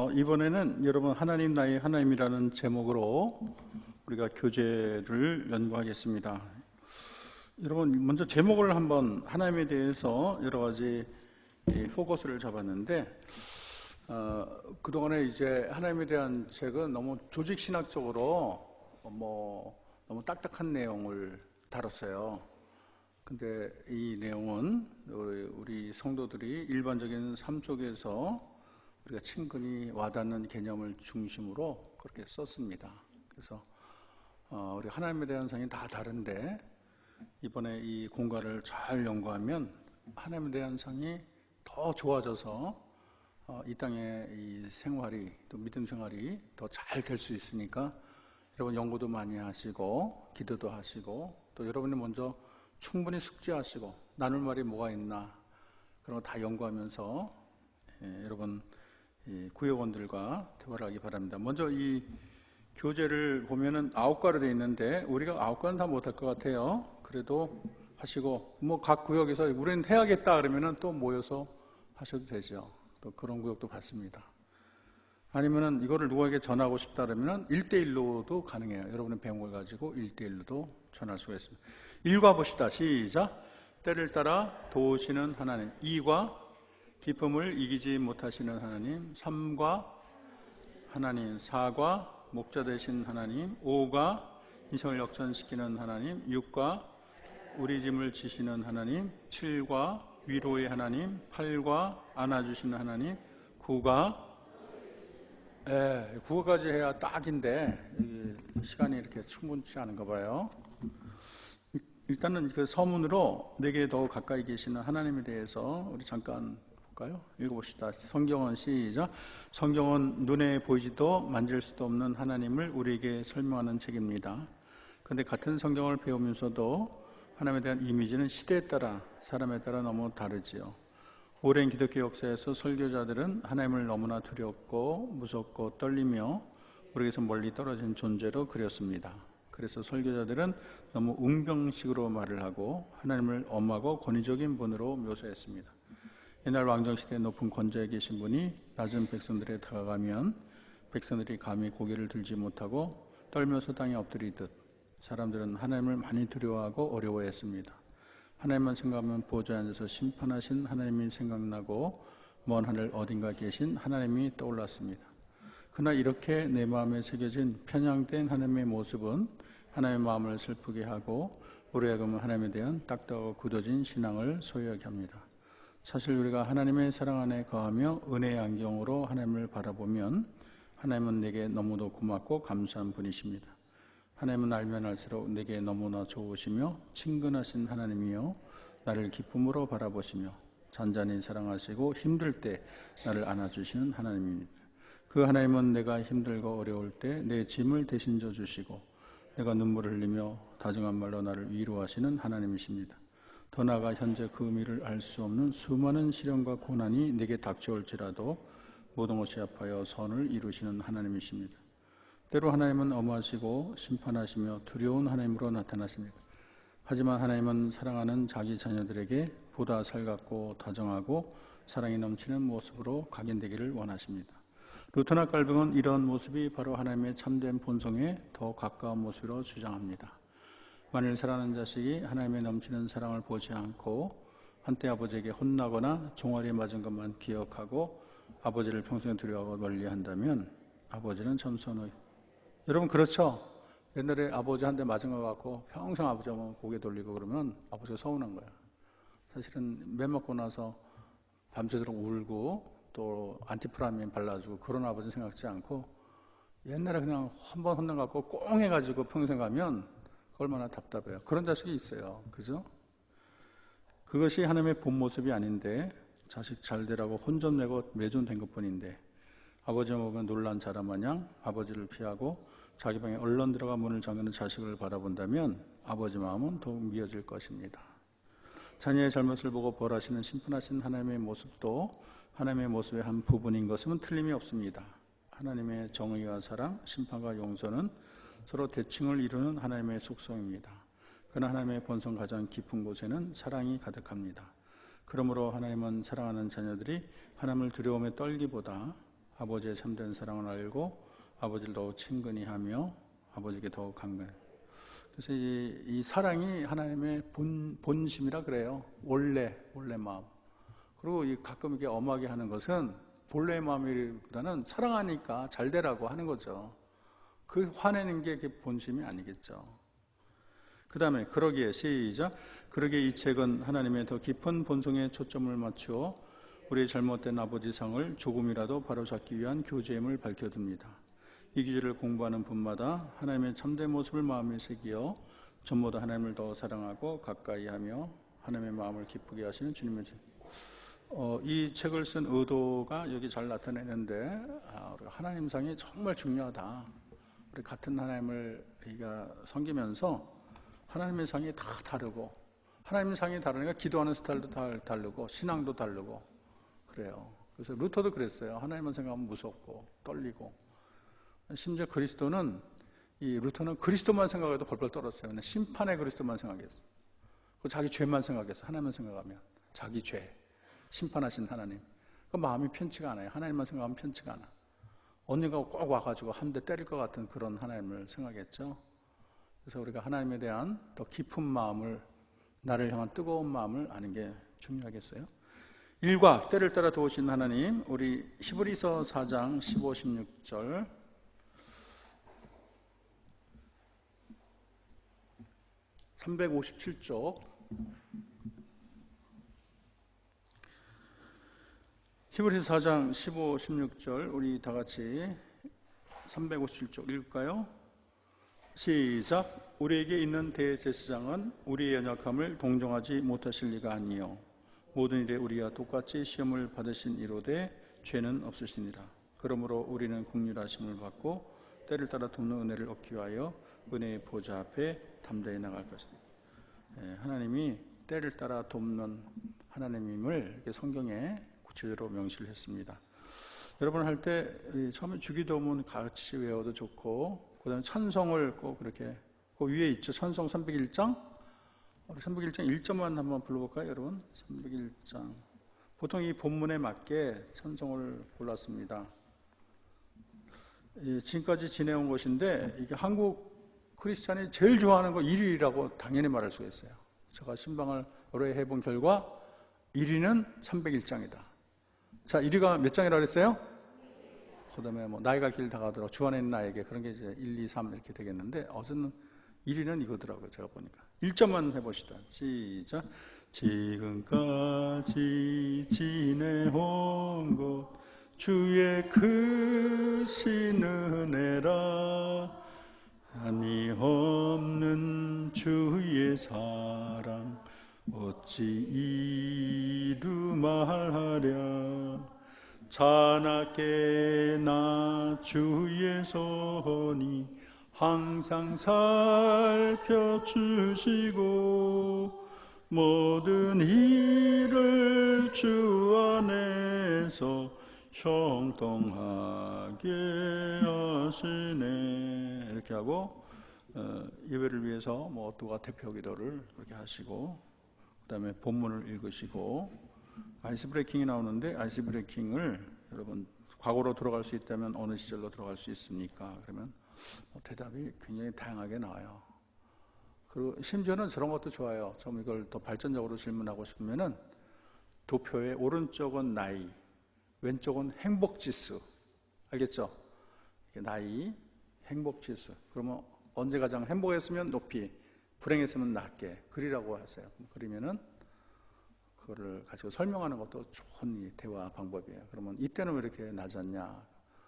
이번에는 여러분 하나님 나의 하나님이라는 제목으로 우리가 교재를 연구하겠습니다. 여러분 먼저 제목을 한번 하나님에 대해서 여러 가지 포커스를 잡았는데 그동안에 이제 하나님에 대한 책은 너무 조직 신학적으로 너무 딱딱한 내용을 다뤘어요. 근데 이 내용은 우리 성도들이 일반적인 삶 속에서 우리가 친근히 와닿는 개념을 중심으로 그렇게 썼습니다. 그래서 우리 하나님에 대한 상이 다 다른데 이번에 이 공과를 잘 연구하면 하나님에 대한 상이 더 좋아져서 이 땅의 이 생활이 또 믿음 생활이 더 잘 될 수 있으니까 여러분 연구도 많이 하시고 기도도 하시고 또 여러분이 먼저 충분히 숙지하시고 나눌 말이 뭐가 있나 그런 거 다 연구하면서 여러분 구역원들과 대화를 하기 바랍니다. 먼저 이 교재를 보면은 9과로 되어 있는데 우리가 9과는 다 못할 것 같아요. 그래도 하시고 각 구역에서 우리는 해야겠다 그러면은 또 모여서 하셔도 되죠. 또 그런 구역도 받습니다. 아니면은 이거를 누구에게 전하고 싶다 그러면은 1대1로도 가능해요. 여러분의 배운 걸 가지고 1대1로도 전할 수가 있습니다. 1과 봅시다. 시작. 때를 따라 도우시는 하나님. 2과 기쁨을 이기지 못하시는 하나님. 3과 하나님. 4과 목자 되신 하나님. 5과 인생을 역전시키는 하나님. 6과 우리 짐을 지시는 하나님. 7과 위로의 하나님. 8과 안아주시는 하나님. 9가 9가지 해야 딱인데 시간이 이렇게 충분치 않은가 봐요. 일단은 그 서문으로 내게 더 가까이 계시는 하나님에 대해서 우리 잠깐 볼까요? 읽어봅시다. 성경은 시작. 성경은 눈에 보이지도 만질 수도 없는 하나님을 우리에게 설명하는 책입니다. 그런데 같은 성경을 배우면서도 하나님에 대한 이미지는 시대에 따라 사람에 따라 너무 다르지요. 오랜 기독교 역사에서 설교자들은 하나님을 너무나 두렵고 무섭고 떨리며 우리에게서 멀리 떨어진 존재로 그렸습니다. 그래서 설교자들은 너무 웅병식으로 말을 하고 하나님을 엄하고 권위적인 분으로 묘사했습니다. 옛날 왕정시대의 높은 권좌에 계신 분이 낮은 백성들에 다가가면 백성들이 감히 고개를 들지 못하고 떨면서 땅에 엎드리듯 사람들은 하나님을 많이 두려워하고 어려워했습니다. 하나님만 생각하면 보좌에 앉아서 심판하신 하나님이 생각나고 먼 하늘 어딘가 계신 하나님이 떠올랐습니다. 그러나 이렇게 내 마음에 새겨진 편향된 하나님의 모습은 하나님의 마음을 슬프게 하고 우리 하여금 하나님에 대한 딱딱하고 굳어진 신앙을 소유하게 합니다. 사실 우리가 하나님의 사랑 안에 거하며 은혜의 안경으로 하나님을 바라보면 하나님은 내게 너무도 고맙고 감사한 분이십니다. 하나님은 알면 알수록 내게 너무나 좋으시며 친근하신 하나님이요 나를 기쁨으로 바라보시며 잔잔히 사랑하시고 힘들 때 나를 안아주시는 하나님입니다. 그 하나님은 내가 힘들고 어려울 때 내 짐을 대신 져주시고 내가 눈물을 흘리며 다정한 말로 나를 위로하시는 하나님이십니다. 더 나아가 현재 그 의미를 알 수 없는 수많은 시련과 고난이 내게 닥쳐올지라도 모든 것이 아파여 선을 이루시는 하나님이십니다. 때로 하나님은 엄하시고 심판하시며 두려운 하나님으로 나타나십니다. 하지만 하나님은 사랑하는 자기 자녀들에게 보다 살갑고 다정하고 사랑이 넘치는 모습으로 각인되기를 원하십니다. 루터나 칼뱅은 이런 모습이 바로 하나님의 참된 본성에 더 가까운 모습으로 주장합니다. 만일 사랑하는 자식이 하나님의 넘치는 사랑을 보지 않고 한때 아버지에게 혼나거나 종아리에 맞은 것만 기억하고 아버지를 평생 두려워하고 멀리한다면 아버지는 점선의 여러분 그렇죠? 옛날에 아버지 한 대 맞은 것 같고 평생 아버지만 고개 돌리고 그러면 아버지가 서운한 거야. 사실은 매 맞고 나서 밤새도록 울고 또 안티프라민 발라주고 그런 아버지 생각지 않고 옛날에 그냥 한 번 혼난 것 같고 꽁 해가지고 평생 가면 얼마나 답답해요. 그런 자식이 있어요. 그죠? 그것이 하나님의 본 모습이 아닌데 자식 잘 되라고 혼 좀 내고 매존된 것뿐인데 아버지 보면 놀란 자라 마냥 아버지를 피하고 자기 방에 얼른 들어가 문을 잠그는 자식을 바라본다면 아버지 마음은 더욱 미어질 것입니다. 자녀의 잘못을 보고 벌하시는 심판하신 하나님의 모습도 하나님의 모습의 한 부분인 것은 틀림이 없습니다. 하나님의 정의와 사랑, 심판과 용서는 서로 대칭을 이루는 하나님의 속성입니다. 그러나 하나님의 본성 가장 깊은 곳에는 사랑이 가득합니다. 그러므로 하나님은 사랑하는 자녀들이 하나님을 두려움에 떨기보다 아버지의 참된 사랑을 알고 아버지를 더욱 친근히 하며 아버지에게 더욱 간간히. 그래서 이 사랑이 하나님의 본심이라 그래요. 원래 마음. 그리고 가끔 이게 엄하게 하는 것은 본래의 마음이보다는 사랑하니까 잘 되라고 하는 거죠. 그 화내는 게 본심이 아니겠죠. 그 다음에 그러기에 시작. 그러기에 이 책은 하나님의 더 깊은 본성에 초점을 맞추어 우리의 잘못된 아버지상을 조금이라도 바로잡기 위한 교제임을 밝혀둡니다. 이 교제를 공부하는 분마다 하나님의 참된 모습을 마음에 새기어 전보다 하나님을 더 사랑하고 가까이하며 하나님의 마음을 기쁘게 하시는 주님의 책. 이 책을 쓴 의도가 여기 잘 나타내는데 우리가 하나님상이 정말 중요하다. 우리 같은 하나님을 우리가 섬기면서 하나님의 상이 다 다르고 하나님의 상이 다르니까 기도하는 스타일도 다 다르고 신앙도 다르고 그래요. 그래서 루터도 그랬어요. 하나님만 생각하면 무섭고 떨리고. 심지어 그리스도는 루터는 그리스도만 생각해도 벌벌 떨었어요. 심판의 그리스도만 생각했어요. 자기 죄만 생각했어요. 하나님만 생각하면 자기 죄 심판하신 하나님. 그 마음이 편치가 않아요. 하나님만 생각하면 편치가 않아. 언젠가 꼭 와가지고 한 대 때릴 것 같은 그런 하나님을 생각했죠. 그래서 우리가 하나님에 대한 더 깊은 마음을, 나를 향한 뜨거운 마음을 아는 게 중요하겠어요. 일과 때를 따라 도우신 하나님, 우리 히브리서 4장 15, 16절 (357쪽) 히브리서 4장 15, 16절 우리 다 같이 357쪽 읽을까요? 시작. 우리에게 있는 대제사장은 우리의 연약함을 동정하지 못하실 리가 아니요 모든 일에 우리와 똑같이 시험을 받으신 이로되 죄는 없으시니라. 그러므로 우리는 긍휼하심을 받고 때를 따라 돕는 은혜를 얻기 위하여 은혜의 보좌 앞에 담대히 나갈 것이다. 하나님이 때를 따라 돕는 하나님임을 이렇게 성경에 구체적으로 명시를 했습니다. 여러분 할 때 처음에 주기도문 같이 외워도 좋고 그 다음에 찬송을 꼭 그렇게 그 위에 있죠. 찬송 301장 우리 301장 1절만 한번 불러볼까요 여러분? 301장 보통 이 본문에 맞게 찬송을 골랐습니다. 지금까지 지내온 것인데 이게 한국 크리스찬이 제일 좋아하는 거 1위라고 당연히 말할 수가 있어요. 제가 신방을 여러 해 해본 결과 1위는 301장이다. 자, 1위가 몇 장이라고 그랬어요? 그 다음에 뭐 나이가 길다가더라도 주 안에 있는 나에게 그런 게 이제 1, 2, 3 이렇게 되겠는데 어제는 1위는 이거더라고요. 제가 보니까 1점만 해봅시다. 시작. 지금까지 지내온 것 주의 크신 은혜라 한이 없는 주의 사랑 어찌 이루 말하랴 자나깨 나 주의 손이 항상 살펴주시고 모든 일을 주 안에서 형통하게 하시네. 이렇게 하고 예배를 위해서 뭐 누가 대표 기도를 그렇게 하시고 그 다음에 본문을 읽으시고 아이스 브레이킹이 나오는데 아이스 브레이킹을 여러분 과거로 돌아갈 수 있다면 어느 시절로 돌아갈 수 있습니까? 그러면 대답이 굉장히 다양하게 나와요. 그리고 심지어는 저런 것도 좋아요. 좀 이걸 더 발전적으로 질문하고 싶으면은 도표의 오른쪽은 나이, 왼쪽은 행복지수. 알겠죠? 나이, 행복지수. 그러면 언제 가장 행복했으면 높이, 불행했으면 낮게 그리라고 하세요. 그리면은 그거를 가지고 설명하는 것도 좋은 이 대화 방법이에요. 그러면 이때는 왜 이렇게 낮았냐?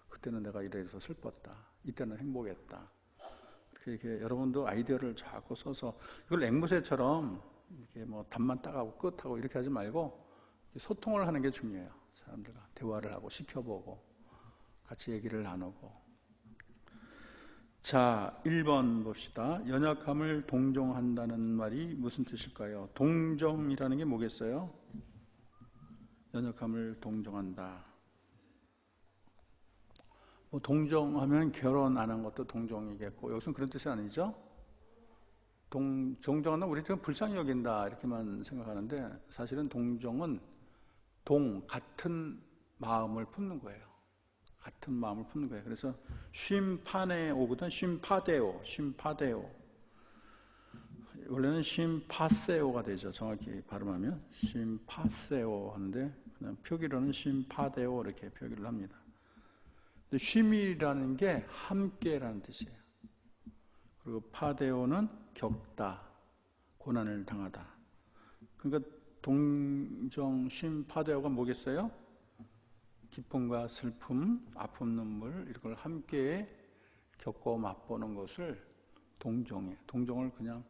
그때는 내가 이래서 슬펐다. 이때는 행복했다. 이렇게 여러분도 아이디어를 자꾸 써서 이걸 앵무새처럼 이렇게 뭐 답만 따가고 끝하고 이렇게 하지 말고 소통을 하는 게 중요해요. 사람들과 대화를 하고 시켜보고 같이 얘기를 나누고. 자, 1번 봅시다. 연약함을 동정한다는 말이 무슨 뜻일까요? 동정이라는 게 뭐겠어요? 연약함을 동정한다. 뭐 동정하면 결혼 안 한 것도 동정이겠고 여기서는 그런 뜻이 아니죠? 동정하는 우리 지금 불쌍히 여긴다 이렇게만 생각하는데 사실은 동정은 같은 마음을 품는 거예요. 같은 마음을 품는 거예요. 그래서 쉼파네오보다 쉼파데오. 원래는 쉼파세오가 되죠. 정확히 발음하면 쉼파세오 하는데 그냥 표기로는 쉼파데오 이렇게 표기를 합니다. 근데 쉼이라는 게 함께라는 뜻이에요. 그리고 파데오는 겪다, 고난을 당하다. 그러니까 동정 쉼파데오가 뭐겠어요? 기쁨과 슬픔, 아픔, 눈물 이걸 함께 겪고 맛보는 것을 동정해. 동정을 그냥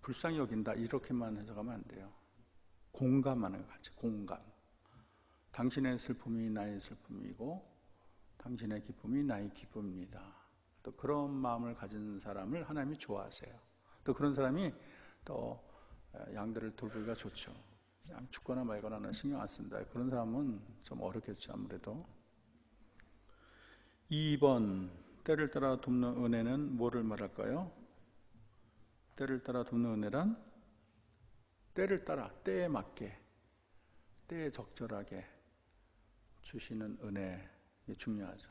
불쌍히 여긴다 이렇게만 해석하면 안 돼요. 공감하는 것 같이 공감. 당신의 슬픔이 나의 슬픔이고 당신의 기쁨이 나의 기쁨입니다. 또 그런 마음을 가진 사람을 하나님이 좋아하세요. 또 그런 사람이 또 양들을 돌보기가 좋죠. 양 죽거나 말거나 신경 안 쓴다. 그런 사람은 좀 어렵겠죠. 아무래도. 2번 때를 따라 돕는 은혜는 뭐를 말할까요? 때를 따라 돕는 은혜란 때를 따라 때에 맞게 때에 적절하게 주시는 은혜 중요하죠.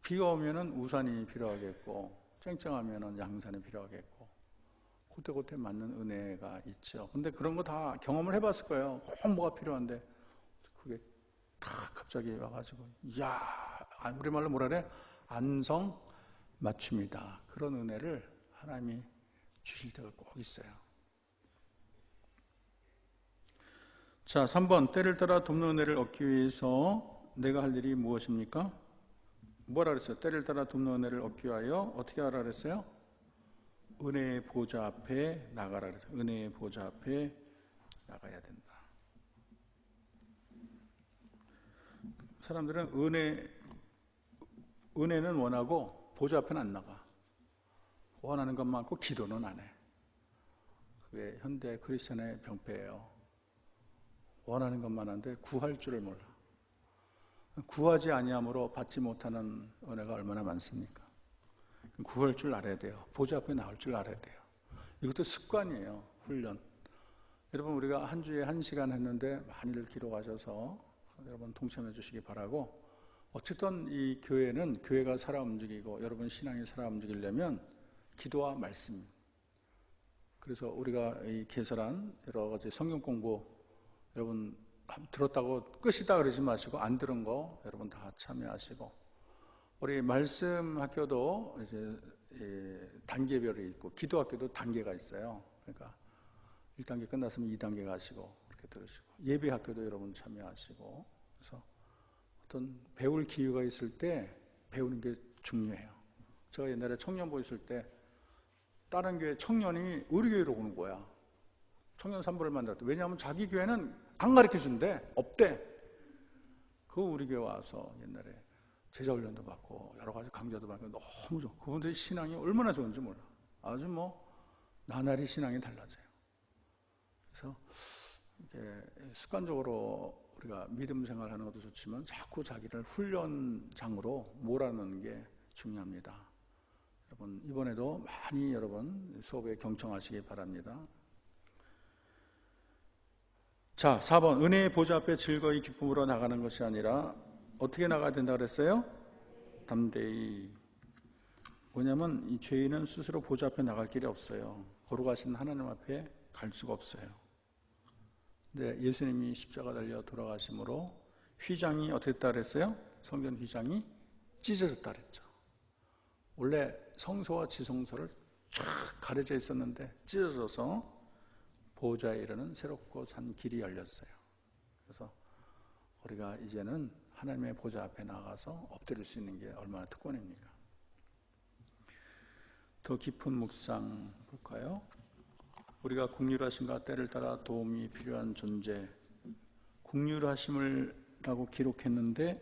비가 오면은 우산이 필요하겠고 쨍쨍하면은 양산이 필요하겠고 그때그때 맞는 은혜가 있죠. 근데 그런 거 다 경험을 해봤을 거예요. 꼭 뭐가 필요한데 그게 탁 갑자기 와가지고 야 우리말로 뭐라 그래? 안성 맞춤이다. 그런 은혜를 하나님이 주실 때가 꼭 있어요. 자, 3번 때를 따라 돕는 은혜를 얻기 위해서 내가 할 일이 무엇입니까? 뭐라 그랬어요? 때를 따라 돕는 은혜를 얻기 위하여 어떻게 하라 그랬어요? 은혜의 보좌 앞에 나가라 그랬어요. 은혜의 보좌 앞에 나가야 된다. 사람들은 은혜는 원하고 보좌 앞에는 안 나가. 원하는 것 많고 기도는 안 해. 그게 현대 크리스천의 병폐예요. 원하는 것만 한데 구할 줄을 몰라. 구하지 아니함으로 받지 못하는 은혜가 얼마나 많습니까? 구할 줄 알아야 돼요. 보좌 앞에 나올 줄 알아야 돼요. 이것도 습관이에요. 훈련. 여러분 우리가 한 주에 1시간 했는데 많이들 기록하셔서 여러분 동참해 주시기 바라고, 어쨌든 이 교회는 교회가 살아 움직이고 여러분 신앙이 살아 움직이려면 기도와 말씀. 그래서 우리가 이 개설한 여러 가지 성경 공부 여러분 들었다고 끝이다 그러지 마시고 안 들은 거 여러분 다 참여하시고, 우리 말씀 학교도 이제 단계별이 있고 기도 학교도 단계가 있어요. 그러니까 1단계 끝났으면 2단계 가시고 그렇게 들으시고, 예배 학교도 여러분 참여하시고, 그래서 어떤 배울 기회가 있을 때 배우는 게 중요해요. 제가 옛날에 청년부 있을 때 다른 교회 청년이 우리 교회로 오는 거야. 청년 산부를 만들었대. 왜냐하면 자기 교회는 안 가르쳐 준대. 없대. 그 우리 교회 와서 옛날에 제자훈련도 받고 여러 가지 강좌도 받고 너무 좋고, 그분들의 신앙이 얼마나 좋은지 몰라. 아주 나날이 신앙이 달라져요. 그래서 이게 습관적으로 우리가 믿음 생활하는 것도 좋지만 자꾸 자기를 훈련장으로 몰아넣는 게 중요합니다. 여러분 이번에도 많이 여러분 수업에 경청하시기 바랍니다. 자, 4번 은혜의 보좌 앞에 즐거이 기쁨으로 나가는 것이 아니라 어떻게 나가야 된다 그랬어요? 담대히. 뭐냐면 이 죄인은 스스로 보좌 앞에 나갈 길이 없어요. 거룩하신 하나님 앞에 갈 수가 없어요. 근데 예수님이 십자가 달려 돌아가심으로 휘장이 어떻게 됐다 그랬어요? 성전 휘장이 찢어졌다 그랬죠. 원래 성소와 지성소를 쫙 가려져 있었는데 찢어져서 보호자에 이르는 새롭고 산 길이 열렸어요. 그래서 우리가 이제는 하나님의 보좌 앞에 나가서 엎드릴 수 있는 게 얼마나 특권입니까? 더 깊은 묵상 볼까요? 우리가 긍휼하심과 때를 따라 도움이 필요한 존재, 긍휼하심을 라고 기록했는데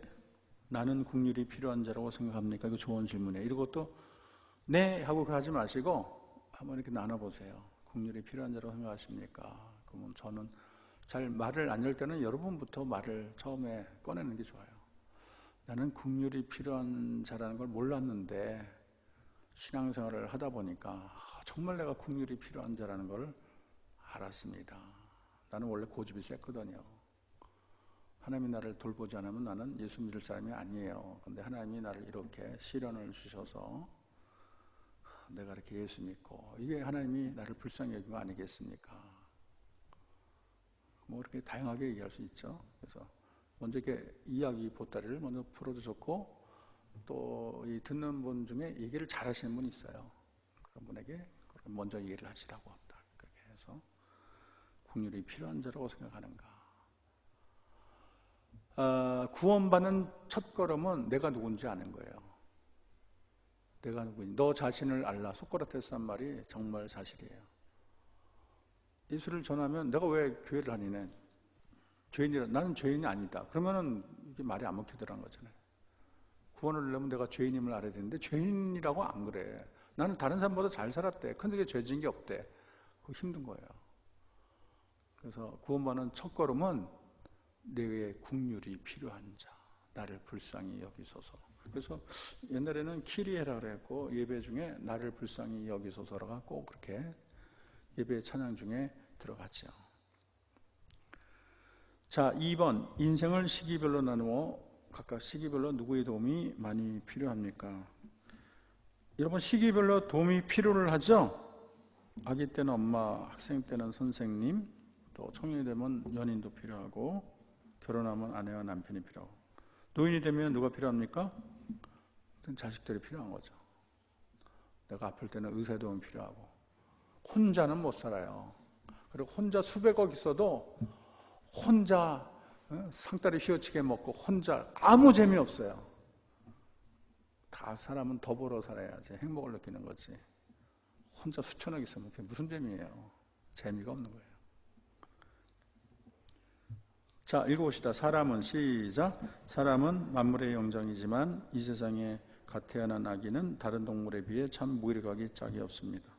나는 긍휼이 필요한 자라고 생각합니까? 이거 좋은 질문이에요. 이것도 네 하고 가지 마시고 한번 이렇게 나눠보세요. 긍휼이 필요한 자라고 생각하십니까? 그러면 저는 잘 말을 안 열 때는 여러분부터 말을 처음에 꺼내는 게 좋아요. 나는 긍휼이 필요한 자라는 걸 몰랐는데 신앙생활을 하다 보니까 정말 내가 긍휼이 필요한 자라는 걸 알았습니다. 나는 원래 고집이 셌거든요. 하나님이 나를 돌보지 않으면 나는 예수 믿을 사람이 아니에요. 근데 하나님이 나를 이렇게 시련을 주셔서 내가 이렇게 예수 믿고, 이게 하나님이 나를 불쌍히 여긴 거 아니겠습니까? 뭐 이렇게 다양하게 얘기할 수 있죠. 그래서 먼저 이렇게 이야기 보따리를 먼저 풀어도 좋고, 또 이 듣는 분 중에 얘기를 잘 하시는 분이 있어요. 그런 분에게 먼저 얘기를 하시라고 합니다. 그렇게 해서 긍휼이 필요한 자라고 생각하는가. 구원받는 첫 걸음은 내가 누군지 아는 거예요. 내가 누구니? 너 자신을 알라. 소크라테스 한 말이 정말 사실이에요. 예수를 전하면 내가 왜 교회를 다니네? 죄인이라. 나는 죄인이 아니다. 그러면은 이게 말이 안 먹히더라는 거잖아요. 구원을 하려면 내가 죄인임을 알아야 되는데 죄인이라고 안 그래. 나는 다른 사람보다 잘 살았대. 근데 그게 죄 지은 게 없대. 그거 힘든 거예요. 그래서 구원받는 첫 걸음은 내게 긍휼이 필요한 자, 나를 불쌍히 여기소서. 그래서 옛날에는 키리에라 그랬고, 예배 중에 나를 불쌍히 여기소서가 꼭 그렇게 예배 찬양 중에 들어갔죠. 자, 2번, 인생을 시기별로 나누어 각각 시기별로 누구의 도움이 많이 필요합니까? 여러분, 시기별로 도움이 필요를 하죠. 아기 때는 엄마, 학생 때는 선생님, 또 청년이 되면 연인도 필요하고, 결혼하면 아내와 남편이 필요하고, 노인이 되면 누가 필요합니까? 자식들이 필요한 거죠. 내가 아플 때는 의사의 도움이 필요하고, 혼자는 못 살아요. 그리고 혼자 수백억 있어도 혼자 상다리 휘어치게 먹고 혼자 아무 재미없어요. 다 사람은 더 벌어 살아야지 행복을 느끼는 거지. 혼자 수천억 있으면 그게 무슨 재미예요? 재미가 없는 거예요. 자, 읽어봅시다. 사람은, 시작. 사람은 만물의 영장이지만 이 세상에 갓 태어난 아기는 다른 동물에 비해 참 무기력하기 짝이 없습니다.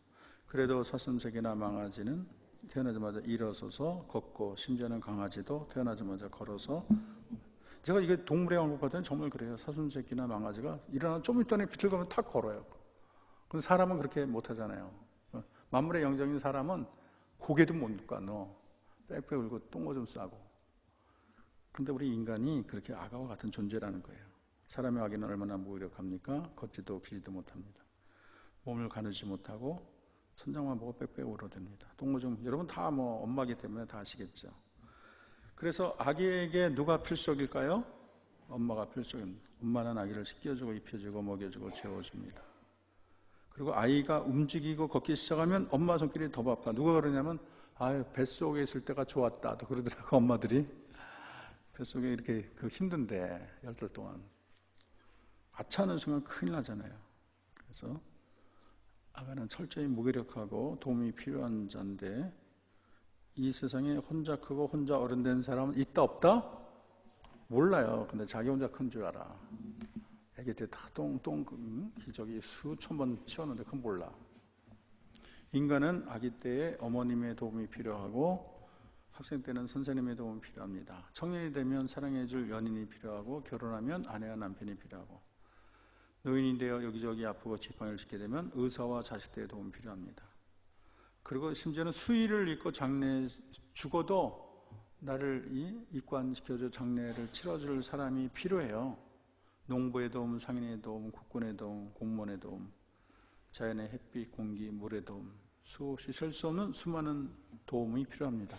그래도 사슴새끼나 망아지는 태어나자마자 일어서서 걷고, 심지어는 강아지도 태어나자마자 걸어서, 제가 이게 동물의 왕국 봤더니 정말 그래요. 사슴새끼나 망아지가 일어나 좀 있더니 비틀거리면 탁 걸어요. 근데 사람은 그렇게 못하잖아요. 만물의 영장인 사람은 고개도 못 가. 빽빽 울고 똥오줌 싸고. 근데 우리 인간이 그렇게 악어와 같은 존재라는 거예요. 사람의 아기는 얼마나 무기력합니까? 걷지도 기지도 못합니다. 몸을 가누지 못하고 천장만 보고 빽빽 울어댑니다. 똥오줌, 여러분 다 뭐 엄마기 때문에 다 아시겠죠. 그래서 아기에게 누가 필수적일까요? 엄마가 필수적입니다. 엄마는 아기를 씻겨주고 입혀주고 먹여주고 재워줍니다. 그리고 아이가 움직이고 걷기 시작하면 엄마 손길이 더 바빠. 누가 그러냐면, 아유, 뱃속에 있을 때가 좋았다 또 그러더라고. 엄마들이 뱃속에 이렇게 힘든데 10달 동안 아차하는 순간 큰일 나잖아요. 그래서 아가는 철저히 무기력하고 도움이 필요한 자인데, 이 세상에 혼자 크고 혼자 어른 된 사람은 있다 없다? 몰라요. 근데 자기 혼자 큰 줄 알아. 애기 때 다 기저귀 수천 번 치웠는데 그건 몰라. 인간은 아기 때에 어머님의 도움이 필요하고, 학생 때는 선생님의 도움이 필요합니다. 청년이 되면 사랑해줄 연인이 필요하고, 결혼하면 아내와 남편이 필요하고, 노인이 되어 여기저기 아프고 지팡이를 짚게 되면 의사와 자식들의 도움이 필요합니다. 그리고 심지어는 수의를 입고 장례 죽어도 나를 입관시켜줘 장례를 치러줄 사람이 필요해요. 농부의 도움, 상인의 도움, 국군의 도움, 공무원의 도움, 자연의 햇빛, 공기, 물의 도움, 수없이 셀 수 없는 수많은 도움이 필요합니다.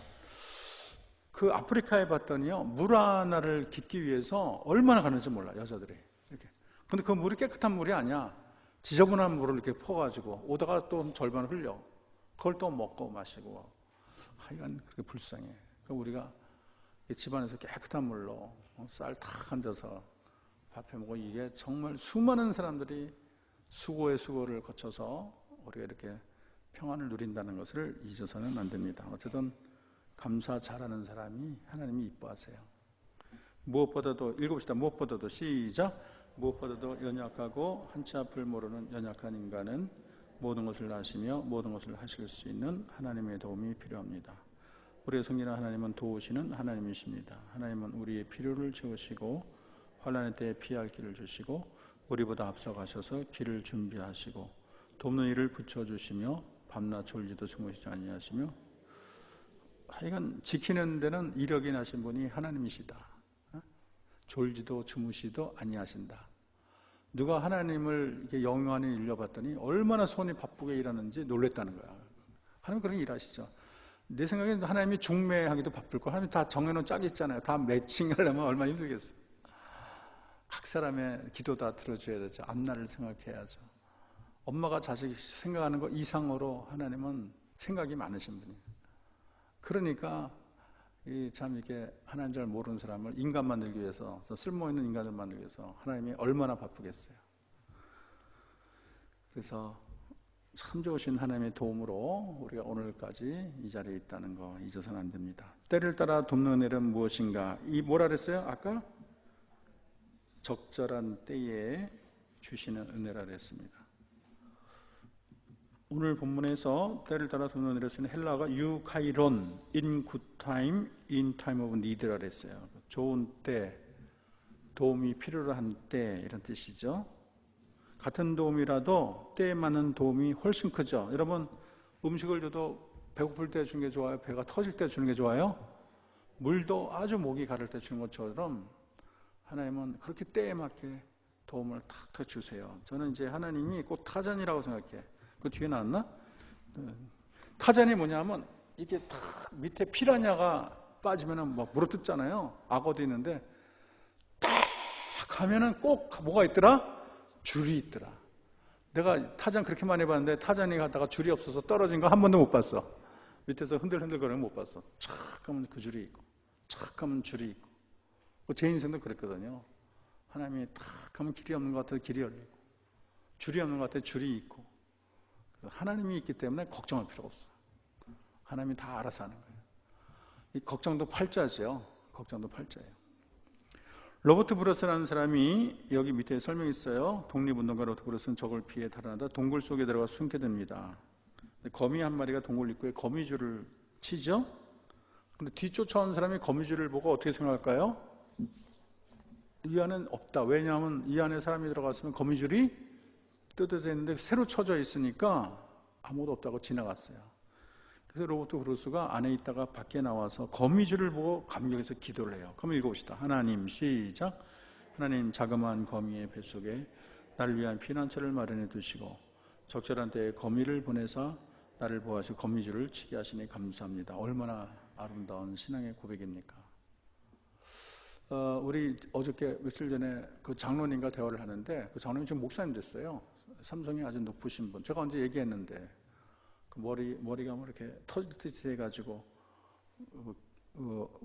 그 아프리카에 봤더니요, 물 하나를 깃기 위해서 얼마나 가는지 몰라, 여자들이. 이렇게. 근데 그 물이 깨끗한 물이 아니야. 지저분한 물을 이렇게 퍼가지고 오다가 또 절반 흘려. 그걸 또 먹고 마시고. 하여간 그렇게 불쌍해. 그러니까 우리가 집안에서 깨끗한 물로 쌀 탁 얹어서 밥해 먹고, 이게 정말 수많은 사람들이 수고의 수고를 거쳐서 우리가 이렇게 평안을 누린다는 것을 잊어서는 안 됩니다. 어쨌든 감사 잘하는 사람이 하나님이 이뻐하세요. 무엇보다도, 읽어봅시다. 무엇보다도, 시작. 무엇보다도 연약하고 한치 앞을 모르는 연약한 인간은 모든 것을 아시며 모든 것을 하실 수 있는 하나님의 도움이 필요합니다. 우리의 성리는 하나님은 도우시는 하나님이십니다. 하나님은 우리의 필요를 채우시고 환난의 때에 피할 길을 주시고 우리보다 앞서가셔서 길을 준비하시고 돕는 일을 붙여주시며 밤낮 졸지도 주무시지 아니하시며, 하여간 지키는 데는 이력이 나신 분이 하나님이시다. 졸지도 주무시도 아니하신다. 누가 하나님을 이렇게 영원히 일려봤더니 얼마나 손이 바쁘게 일하는지 놀랬다는 거야. 하나님 그렇게 일하시죠. 내 생각에는 하나님이 중매하기도 바쁠 거. 하나님 다 정해놓은 짝이 있잖아요. 다 매칭하려면 얼마나 힘들겠어. 각 사람의 기도 다 들어줘야 되죠. 앞날을 생각해야죠. 엄마가 자식 생각하는 거 이상으로 하나님은 생각이 많으신 분이에요. 그러니까 참 이렇게 하나님 잘 모르는 사람을 인간 만들기 위해서, 쓸모있는 인간을 만들기 위해서 하나님이 얼마나 바쁘겠어요. 그래서 참 좋으신 하나님의 도움으로 우리가 오늘까지 이 자리에 있다는 거 잊어서는 안 됩니다. 때를 따라 돕는 은혜는 무엇인가? 이 뭐라 그랬어요? 아까 적절한 때에 주시는 은혜라 그랬습니다. 오늘 본문에서 때를 따라 돕는 은혜를 쓰는 헬라어가 유카이론, in good time, in time of need라 그랬어요. 좋은 때, 도움이 필요로 한 때 이런 뜻이죠. 같은 도움이라도 때에 맞는 도움이 훨씬 크죠. 여러분 음식을 줘도 배고플 때 주는 게 좋아요? 배가 터질 때 주는 게 좋아요? 물도 아주 목이 가를 때 주는 것처럼 하나님은 그렇게 때에 맞게 도움을 탁탁 주세요. 저는 이제 하나님이 꼭 타잔이라고 생각해. 그 뒤에 나왔나? 타잔이 뭐냐면 이게 탁 밑에 피라냐가 빠지면은 막 물어뜯잖아요. 악어도 있는데 딱 하면은 꼭 뭐가 있더라? 줄이 있더라. 내가 타잔 그렇게 많이 봤는데 타잔이 가다가 줄이 없어서 떨어진 거 한 번도 못 봤어. 밑에서 흔들흔들 거리는 못 봤어. 착 하면 그 줄이 있고 착 하면 줄이 있고. 제 인생도 그랬거든요. 하나님이 탁 하면 길이 없는 것 같아도 길이 열리고 줄이 없는 것 같아도 줄이 있고. 하나님이 있기 때문에 걱정할 필요가 없어. 하나님이 다 알아서 하는 거예요. 이 걱정도 팔자죠. 걱정도 팔자예요. 로버트 브루스라는 사람이 여기 밑에 설명이 있어요. 독립운동가 로버트 브루스는 적을 피해 달아나다 동굴 속에 들어가 숨게 됩니다. 거미 한 마리가 동굴 입구에 거미줄을 치죠. 근데 뒤쫓아온 사람이 거미줄을 보고 어떻게 생각할까요? 이 안에는 없다. 왜냐하면 이 안에 사람이 들어갔으면 거미줄이 뜯어져 있는데 새로 쳐져 있으니까 아무도 없다고 지나갔어요. 그래서 로버트 브루스가 안에 있다가 밖에 나와서 거미줄을 보고 감격해서 기도를 해요. 그럼 읽어봅시다. 하나님, 시작. 하나님, 자그마한 거미의 뱃속에 나를 위한 피난처를 마련해 두시고 적절한 때에 거미를 보내사 나를 보호하시고 거미줄을 치게 하시니 감사합니다. 얼마나 아름다운 신앙의 고백입니까? 우리 어저께 며칠 전에 그 장로님과 대화를 하는데 그 장로님 지금 목사님 됐어요. 삼성이 아주 높으신 분. 제가 언제 얘기했는데 그 머리가 뭐 이렇게 터지듯이 해가지고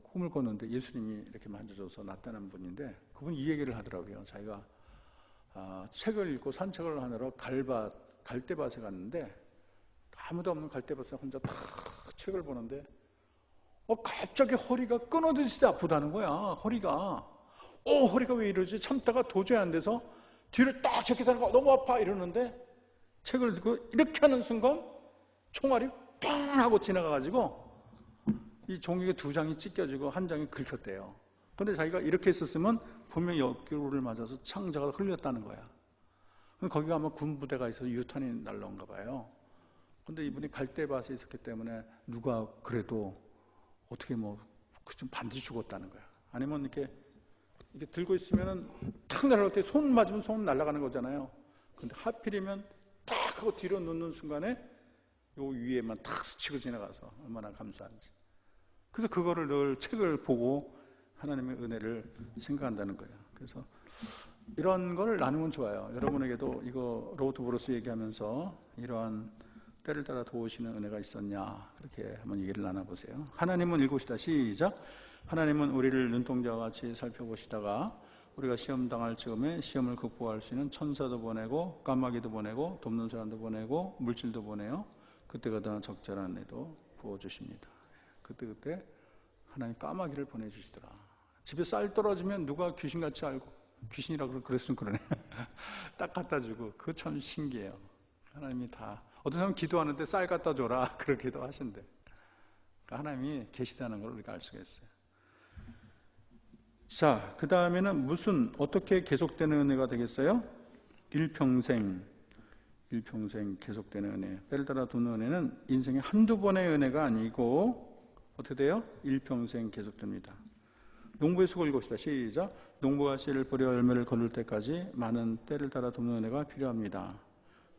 꿈을 꿨는데 예수님이 이렇게 만져줘서 나타난 분인데 그분이 이 얘기를 하더라고요. 자기가 책을 읽고 산책을 하느라 갈대밭에 갔는데 아무도 없는 갈대밭에 혼자 탁 책을 보는데 갑자기 허리가 끊어지듯이 아프다는 거야. 허리가 왜 이러지? 참다가 도저히 안 돼서 뒤를 딱 제끼다는 거 너무 아파 이러는데 책을 들고 이렇게 하는 순간 총알이 빵 하고 지나가가지고 이 종이에 2장이 찢겨지고 1장이 긁혔대요. 근데 자기가 이렇게 있었으면 분명히 옆구리를 맞아서 창자가 흘렸다는 거야. 거기가 아마 군부대가 있어서 유탄이 날라온가 봐요. 근데 이분이 갈대밭에 있었기 때문에 누가 그래도 어떻게 좀 반드시 죽었다는 거야. 아니면 이렇게 들고 있으면은 탁 날아갈 때 손 맞으면 손 날아가는 거잖아요. 근데 하필이면 딱 하고 뒤로 놓는 순간에 요 위에만 탁 스치고 지나가서 얼마나 감사한지. 그래서 그거를 늘 책을 보고 하나님의 은혜를 생각한다는 거예요. 그래서 이런 걸 나누면 좋아요. 여러분에게도 이거 로버트 브루스 얘기하면서 이러한 때를 따라 도우시는 은혜가 있었냐 그렇게 한번 얘기를 나눠보세요. 하나님은 읽읍시다. 시작. 하나님은 우리를 눈동자와 같이 살펴보시다가 우리가 시험 당할 즈음에 시험을 극복할 수 있는 천사도 보내고 까마귀도 보내고 돕는 사람도 보내고 물질도 보내요. 그때그때 적절한 은혜도 부어주십니다. 그때 하나님 까마귀를 보내주시더라. 집에 쌀 떨어지면 누가 귀신같이 알고 귀신이라고 그랬으면 그러네. 딱 갖다 주고 그거 참 신기해요. 하나님이 다 어떤 사람은 기도하는데 쌀 갖다 줘라 그렇게도 하신대. 그러니까 하나님이 계시다는 걸 우리가 알 수가 있어요. 자, 그 다음에는 어떻게 계속되는 은혜가 되겠어요? 일평생 계속되는 은혜. 때를 따라 돕는 은혜는 인생에 한두 번의 은혜가 아니고 어떻게 돼요? 일평생 계속됩니다. 농부의 수고를 읽읍시다. 시작. 농부가 씨를 뿌려 열매를 거둘 때까지 많은 때를 따라 돕는 은혜가 필요합니다.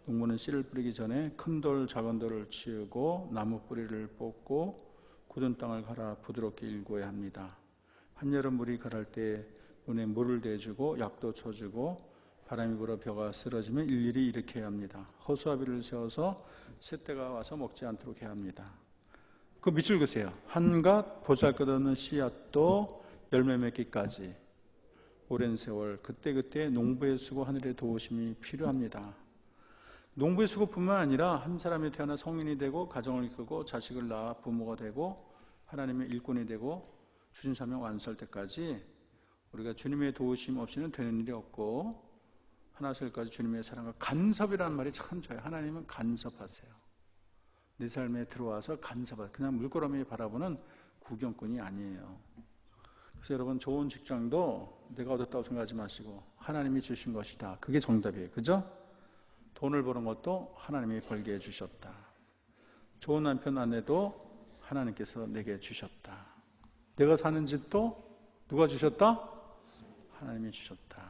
농부는 씨를 뿌리기 전에 큰 돌, 작은 돌을 치우고 나무 뿌리를 뽑고 굳은 땅을 갈아 부드럽게 일구어야 합니다. 한여름 물이 가랄 때 눈에 물을 대주고 약도 쳐주고 바람이 불어 벼가 쓰러지면 일일이 일으켜야 합니다. 허수아비를 세워서 새떼가 와서 먹지 않도록 해야 합니다. 그 밑줄 그으세요. 한갓 보잘것없는 씨앗도 열매 맺기까지 오랜 세월 그때그때 농부의 수고 하늘의 도우심이 필요합니다. 농부의 수고뿐만 아니라 한 사람이 태어나 성인이 되고 가정을 이끌고 자식을 낳아 부모가 되고 하나님의 일꾼이 되고 주신 사명 완수할 때까지 우리가 주님의 도우심 없이는 되는 일이 없고 하나설까지 주님의 사랑과 간섭이라는 말이 참 좋아요. 하나님은 간섭하세요. 내 삶에 들어와서 간섭하세요. 그냥 물끄러미 바라보는 구경꾼이 아니에요. 그래서 여러분 좋은 직장도 내가 얻었다고 생각하지 마시고 하나님이 주신 것이다. 그게 정답이에요. 그죠? 돈을 버는 것도 하나님이 벌게 해주셨다. 좋은 남편 아내도 하나님께서 내게 주셨다. 내가 사는 집도 누가 주셨다? 하나님이 주셨다.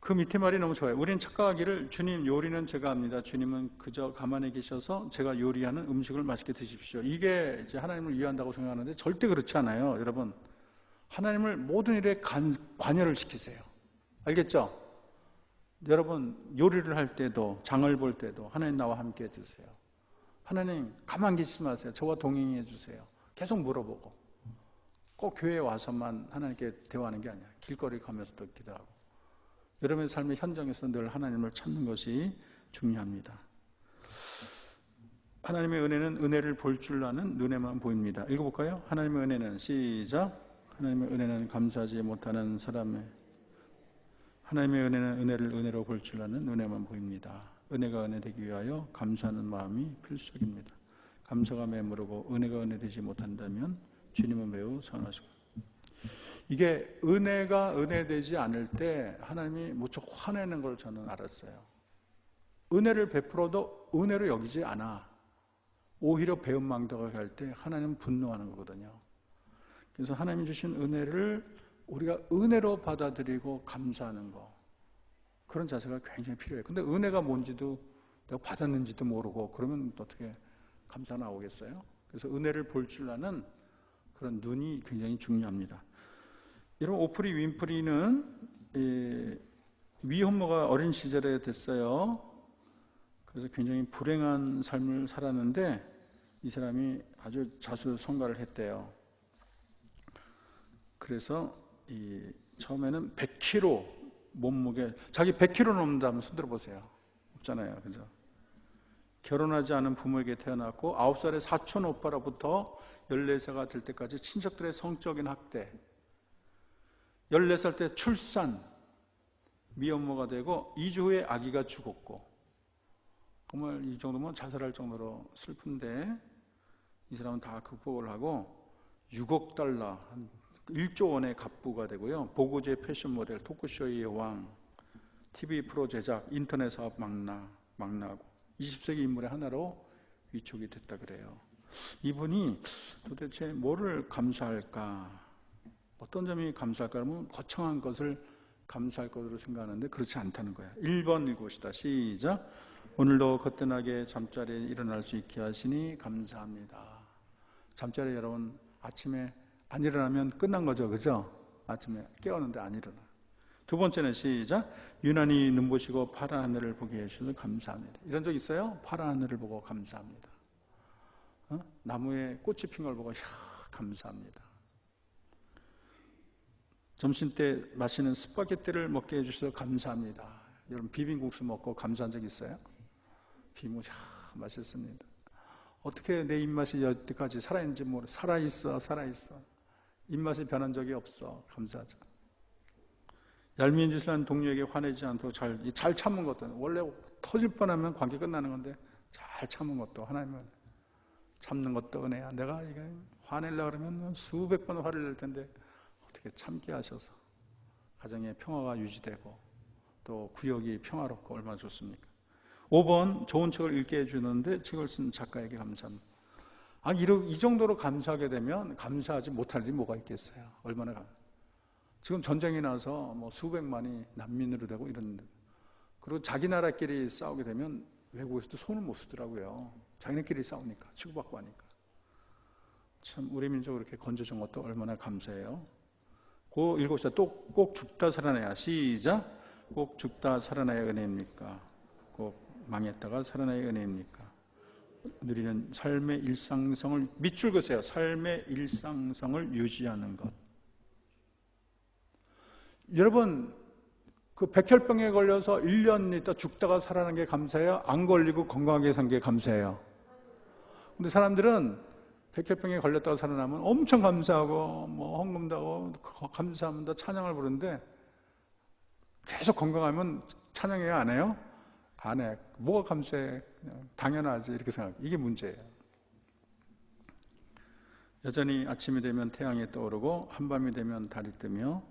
그 밑에 말이 너무 좋아요. 우리는 착각하기를 주님 요리는 제가 합니다. 주님은 그저 가만히 계셔서 제가 요리하는 음식을 맛있게 드십시오. 이게 이제 하나님을 위한다고 생각하는데 절대 그렇지 않아요. 여러분, 하나님을 모든 일에 관여를 시키세요. 알겠죠? 여러분 요리를 할 때도 장을 볼 때도 하나님 나와 함께 해주세요. 하나님 가만 계시지 마세요. 저와 동행해 주세요. 계속 물어보고 꼭 교회에 와서만 하나님께 대화하는 게 아니야. 길거리 가면서도 기도하고 여러분의 삶의 현장에서 늘 하나님을 찾는 것이 중요합니다. 하나님의 은혜는 은혜를 볼 줄 아는 눈에만 보입니다. 읽어볼까요? 하나님의 은혜는 시작. 하나님의 은혜는 감사하지 못하는 사람의 하나님의 은혜는 은혜를 은혜로 볼 줄 아는 눈에만 보입니다. 은혜가 은혜되기 위하여 감사하는 마음이 필수입니다. 감사가 매무르고 은혜가 은혜되지 못한다면 주님은 매우 선하시고 이게 은혜가 은혜되지 않을 때 하나님이 무척 화내는 걸 저는 알았어요. 은혜를 베풀어도 은혜로 여기지 않아. 오히려 배은망덕하게 할 때 하나님은 분노하는 거거든요. 그래서 하나님이 주신 은혜를 우리가 은혜로 받아들이고 감사하는 거 그런 자세가 굉장히 필요해요. 근데 은혜가 뭔지도 내가 받았는지도 모르고 그러면 어떻게 감사 나오겠어요? 그래서 은혜를 볼 줄 아는 그런 눈이 굉장히 중요합니다. 여러분 오프리 윈프리는 미혼모가 어린 시절에 됐어요. 그래서 굉장히 불행한 삶을 살았는데 이 사람이 아주 자수성가를 했대요. 그래서 처음에는 100kg 몸무게 자기 100kg 넘는다 하면 손들어 보세요. 없잖아요. 그죠? 결혼하지 않은 부모에게 태어났고 9살의 사촌 오빠로부터 14세가 될 때까지 친척들의 성적인 학대 14살 때 출산 미혼모가 되고 2주 후에 아기가 죽었고 정말 이 정도면 자살할 정도로 슬픈데 이 사람은 다 극복을 하고 6억 달러 한 1조 원의 갑부가 되고요. 보고제 패션 모델, 토크쇼의 여왕, TV 프로 제작, 인터넷 사업 망라하고 20세기 인물의 하나로 위촉이 됐다 그래요. 이분이 도대체 뭐를 감사할까? 어떤 점이 감사할까? 하면 거창한 것을 감사할 것으로 생각하는데 그렇지 않다는 거야. 1번 읽읍시다. 시작. 오늘도 거뜬하게 잠자리에 일어날 수 있게 하시니 감사합니다. 잠자리에 여러분 아침에 안 일어나면 끝난 거죠. 그죠? 아침에 깨웠는데 안 일어나. 두 번째는 시작. 유난히 눈부시고 파란 하늘을 보게 해주셔서 감사합니다. 이런 적 있어요? 파란 하늘을 보고 감사합니다. 나무에 꽃이 핀 걸 보고 감사합니다. 점심 때 마시는 스파게티를 먹게 해주셔서 감사합니다. 여러분 비빔국수 먹고 감사한 적 있어요? 비빔국수 맛있습니다. 어떻게 내 입맛이 여태까지 살아있는지 모르. 살아있어. 입맛이 변한 적이 없어. 감사하죠. 얄미운 짓을 한 동료에게 화내지 않도록 잘 참은 것도 원래 터질 뻔하면 관계 끝나는 건데 잘 참은 것도 하나님은 참는 것도 은혜야. 내가 이게 화내려고 그러면 수백 번 화를 낼 텐데 어떻게 참게 하셔서 가정의 평화가 유지되고 또 구역이 평화롭고 얼마나 좋습니까? 5번 좋은 책을 읽게 해주는데 책을 쓴 작가에게 감사합니다. 이 정도로 감사하게 되면 감사하지 못할 일이 뭐가 있겠어요. 얼마나 지금 전쟁이 나서 뭐 수백만이 난민으로 되고 이런, 그리고 자기 나라끼리 싸우게 되면 외국에서도 손을 못 쓰더라고요. 자기네끼리 싸우니까, 치고받고 하니까. 참 우리 민족 이렇게 건져준 것도 얼마나 감사해요. 그 읽읍시다. 또 꼭 죽다 살아나야. 시작. 꼭 죽다 살아나야 은혜입니까? 꼭 망했다가 살아나야 은혜입니까? 누리는 삶의 일상성을, 밑줄 그세요. 삶의 일상성을 유지하는 것. 여러분, 그 백혈병에 걸려서 1년 있다 죽다가 살아난 게 감사해요? 안 걸리고 건강하게 산 게 감사해요? 근데 사람들은 백혈병에 걸렸다가 살아나면 엄청 감사하고 뭐 헌금도 하고 감사합니다 찬양을 부르는데, 계속 건강하면 찬양해야 안 해요? 안 해. 뭐가 감사해? 그냥 당연하지 이렇게 생각해요. 이게 문제예요. 여전히 아침이 되면 태양이 떠오르고 한밤이 되면 달이 뜨며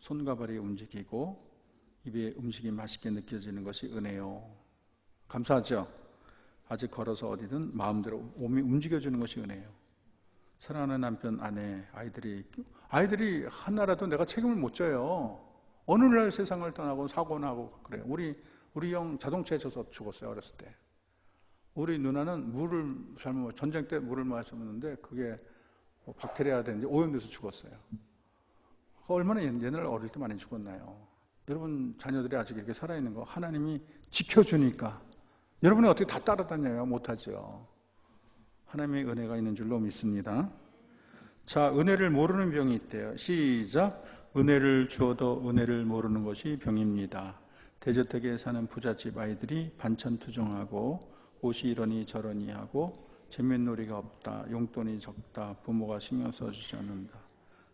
손과 발이 움직이고 입에 음식이 맛있게 느껴지는 것이 은혜요. 감사하죠? 아직 걸어서 어디든 마음대로 몸이 움직여주는 것이 은혜요. 사랑하는 남편, 아내, 아이들이 하나라도 내가 책임을 못 져요. 어느 날 세상을 떠나고 사고 나고 그래요. 우리 형 자동차에 져서 죽었어요, 어렸을 때. 우리 누나는 전쟁 때 물을 마셨는데 그게 박테리아 되는데 오염돼서 죽었어요. 얼마나 옛날 어릴 때 많이 죽었나요? 여러분 자녀들이 아직 이렇게 살아있는 거 하나님이 지켜주니까. 여러분이 어떻게 다 따라다녀요? 못하죠. 하나님의 은혜가 있는 줄로 믿습니다. 자, 은혜를 모르는 병이 있대요. 시작. 은혜를 주어도 은혜를 모르는 것이 병입니다. 대저택에 사는 부잣집 아이들이 반찬투정하고 옷이 이러니 저러니 하고 재밌놀이가 없다, 용돈이 적다, 부모가 신경 써주지 않는다,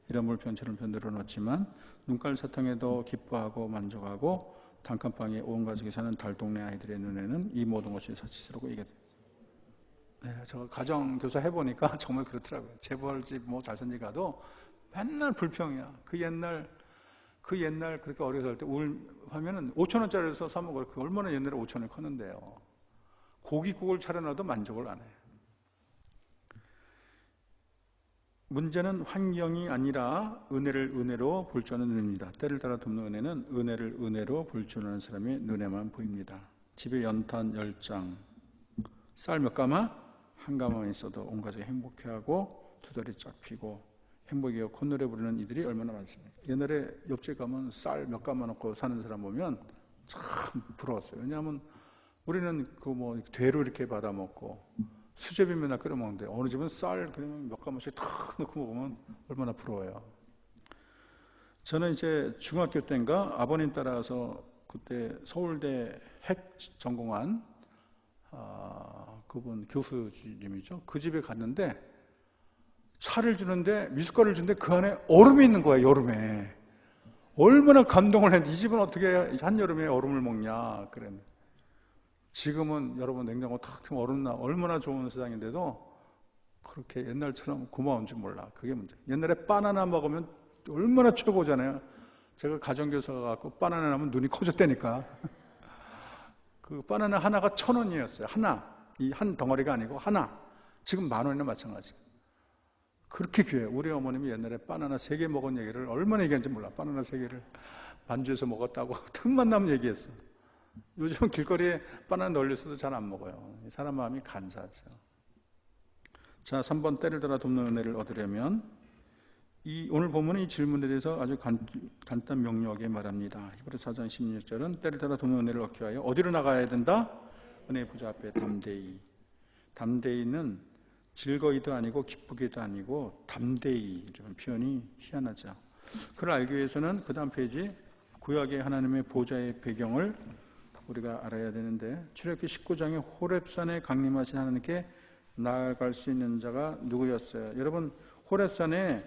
이런 물편처럼 변들어 놓지만 눈깔 사탕에도 기뻐하고 만족하고 단칸방에 온 가족이 사는 달동네 아이들의 눈에는 이 모든 것이 사치스럽고 이게 저 가정교사 해보니까 정말 그렇더라고요. 재벌집 뭐 잘 산 집 가도 맨날 불평이야. 그 옛날 그렇게 어려서 할 때 하면은 5,000원짜리에서 사 먹어요. 그 얼마나 옛날에 5,000원이 컸는데요. 고깃국을 차려놔도 만족을 안 해. 문제는 환경이 아니라 은혜를 은혜로 볼 줄 아는 눈입니다. 때를 따라 돕는 은혜는 은혜를 은혜로 볼 줄 아는 사람의 눈에만 보입니다. 집에 연탄 10장, 쌀 몇 가마? 한 가마만 있어도 온 가족이 행복해하고 두더리 쫙 피고 행복이여 콧노래 부르는 이들이 얼마나 많습니까? 옛날에 옆집 가면 쌀 몇 가마 넣고 사는 사람 보면 참 부러웠어요. 왜냐하면 우리는 되로 이렇게 받아 먹고 수제비 맨날 끓여 먹는데 어느 집은 쌀 그냥 몇 가마씩 탁 넣고 먹으면 얼마나 부러워요. 저는 이제 중학교 때인가 아버님 따라서 그때 서울대 핵 전공한 그분 교수님이죠. 그 집에 갔는데 차를 주는데 미숫가루를 주는데 그 안에 얼음이 있는 거예요. 여름에. 얼마나 감동을 했는데 이 집은 어떻게 한여름에 얼음을 먹냐 그랬는데, 지금은 여러분 냉장고 탁 트면 얼음 나 얼마나 좋은 세상인데도 그렇게 옛날처럼 고마운지 몰라. 그게 문제. 옛날에 바나나 먹으면 얼마나 최고잖아요. 제가 가정교사가 갖고 바나나 나면 눈이 커졌다니까. 그 바나나 하나가 1,000원이었어요. 하나. 이 한 덩어리가 아니고 하나. 지금 10,000원이나 마찬가지. 그렇게 귀해요. 우리 어머님이 옛날에 바나나 3개 먹은 얘기를 얼마나 얘기했는지 몰라. 바나나 3개를 반주해서 먹었다고 틈만 나면 얘기했어. 요즘은 길거리에 바나나 널렸어도 잘 안 먹어요. 사람 마음이 간사하죠. 자, 3번 때를 따라 돕는 은혜를 얻으려면 오늘 본문은 이 질문에 대해서 아주 간단 명료하게 말합니다. 히브리서 4장 16절은 때를 따라 돕는 은혜를 얻기 위하여 어디로 나가야 된다? 은혜의 보좌 앞에 담대히. 담대히는 즐거이도 아니고 기쁘기도 아니고 담대히 이런 표현이 희한하죠. 그걸 알기 위해서는 그 다음 페이지 구약의 하나님의 보좌의 배경을 우리가 알아야 되는데, 출애굽기 19장에 호렙산에 강림하신 하나님께 나아갈 수 있는 자가 누구였어요? 여러분, 호렙산에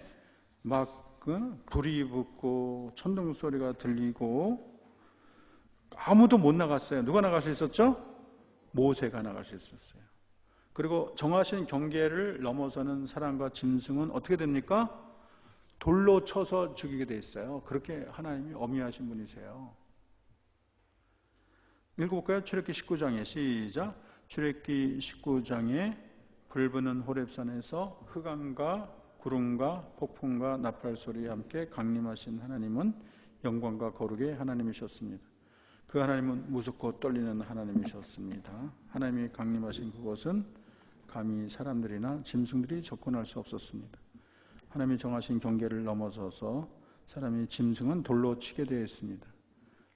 막 불이 붙고 천둥 소리가 들리고 아무도 못 나갔어요. 누가 나갈 수 있었죠? 모세가 나갈 수 있었어요. 그리고 정하신 경계를 넘어서는 사람과 짐승은 어떻게 됩니까? 돌로 쳐서 죽이게 돼 있어요. 그렇게 하나님이 어미하신 분이세요. 읽어볼까요? 출애굽기 19장에 시작. 출애굽기 19장에 불부는 호렙산에서 흑암과 구름과 폭풍과 나팔 소리와 함께 강림하신 하나님은 영광과 거룩의 하나님이셨습니다. 그 하나님은 무섭고 떨리는 하나님이셨습니다. 하나님이 강림하신 그곳은 감히 사람들이나 짐승들이 접근할 수 없었습니다. 하나님이 정하신 경계를 넘어서서 사람이 짐승은 돌로 치게 되어 있습니다.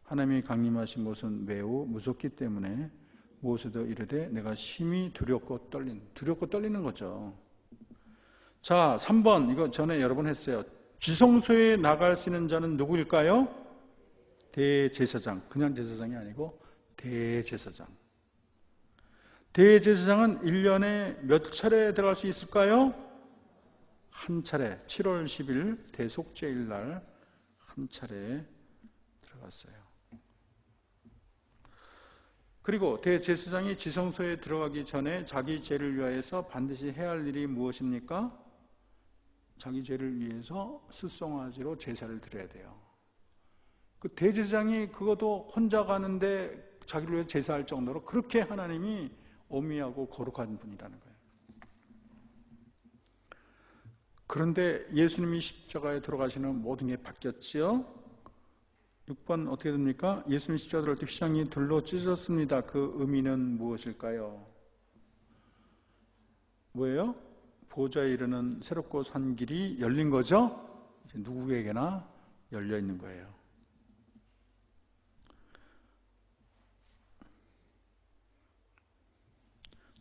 하나님이 강림하신 곳은 매우 무섭기 때문에 모세도 이르되 내가 심히 두렵고 떨리는 거죠. 자, 3번 이거 전에 여러 번 했어요. 지성소에 나갈 수 있는 자는 누구일까요? 대제사장. 그냥 제사장이 아니고 대제사장. 대제사장은 1년에 몇 차례 들어갈 수 있을까요? 한 차례. 7월 10일 대속죄일 날 한 차례 들어갔어요. 그리고 대제사장이 지성소에 들어가기 전에 자기 죄를 위하여서 반드시 해야 할 일이 무엇입니까? 자기 죄를 위해서 숫송아지로 제사를 드려야 돼요. 그 대제사장이 그것도 혼자 가는데 자기를 위해 제사할 정도로 그렇게 하나님이 오미하고 거룩한 분이라는 거예요. 그런데 예수님이 십자가에 들어가시는 모든 게 바뀌었지요. 6번 어떻게 됩니까? 예수님 십자가 들어갈 때 휘장이 둘로 찢어졌습니다. 그 의미는 무엇일까요? 뭐예요? 보좌에 이르는 새롭고 산 길이 열린 거죠? 이제 누구에게나 열려 있는 거예요.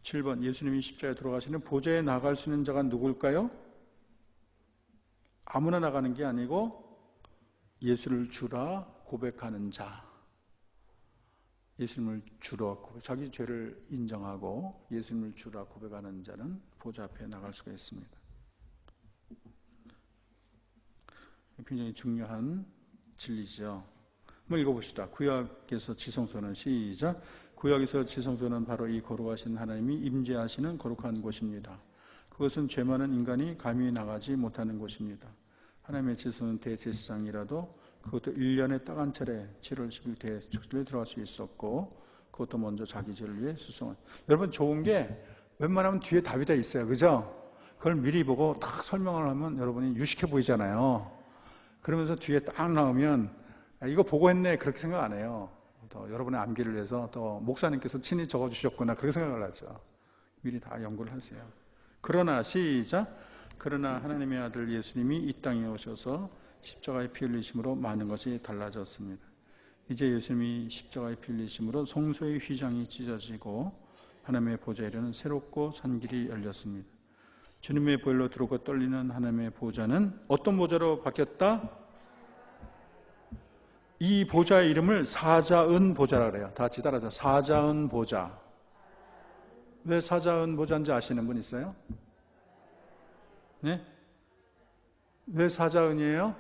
(7번) 예수님이 십자가에 들어가시는 보좌에 나갈 수 있는 자가 누굴까요? 아무나 나가는 게 아니고 예수를 주라 고백하는 자. 예수님을 주라 고백, 자기 죄를 인정하고 예수님을 주라 고백하는 자는 보좌 앞에 나갈 수가 있습니다. 굉장히 중요한 진리죠. 한번 읽어봅시다. 구약에서 지성소는 시작. 구약에서 지성소는 바로 이 거룩하신 하나님이 임재하시는 거룩한 곳입니다. 그것은 죄 많은 인간이 감히 나가지 못하는 곳입니다. 하나님의 지성소는 대제사장이라도 그것도 1년에 딱 한 차례 7월 10일 대축절에 들어갈 수 있었고 그것도 먼저 자기 죄를 위해 수송한. 여러분 좋은 게 웬만하면 뒤에 답이 다 있어요. 그죠? 그걸 미리 보고 딱 설명을 하면 여러분이 유식해 보이잖아요. 그러면서 뒤에 딱 나오면 이거 보고 했네 그렇게 생각 안 해요. 더 여러분의 암기를 위해서 또 목사님께서 친히 적어주셨구나 그렇게 생각을 하죠. 미리 다 연구를 하세요. 그러나 시작. 그러나 하나님의 아들 예수님이 이 땅에 오셔서 십자가의 피 흘리심으로 많은 것이 달라졌습니다. 이제 예수님이 십자가의 피 흘리심으로 성소의 휘장이 찢어지고 하나님의 보좌에 이르는 새롭고 산 길이 열렸습니다. 주님의 보혈로 들어오고 떨리는 하나님의 보좌는 어떤 보좌로 바뀌었다? 이 보좌의 이름을 사자은 보좌라 그래요. 다 같이 따라하자. 사자은 보좌. 왜 사자은 보좌인지 아시는 분 있어요? 네? 왜 사자은이에요?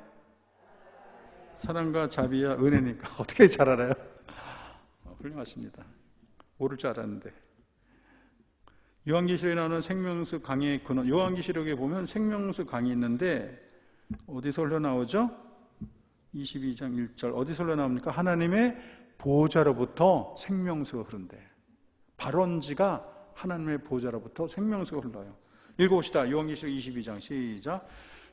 사랑과 자비와 은혜니까. 어떻게 잘 알아요? 훌륭하십니다. 모를 줄 알았는데. 요한계시록에 나오는 생명수 강의 근원. 요한계시록에 보면 생명수 강이 있는데 어디서 흘러나오죠? 22장 1절 어디서 흘러나옵니까? 하나님의 보좌로부터 생명수가 흐른대. 발원지가 하나님의 보좌로부터 생명수가 흘러요. 읽어봅시다. 요한계시록 22장 시작.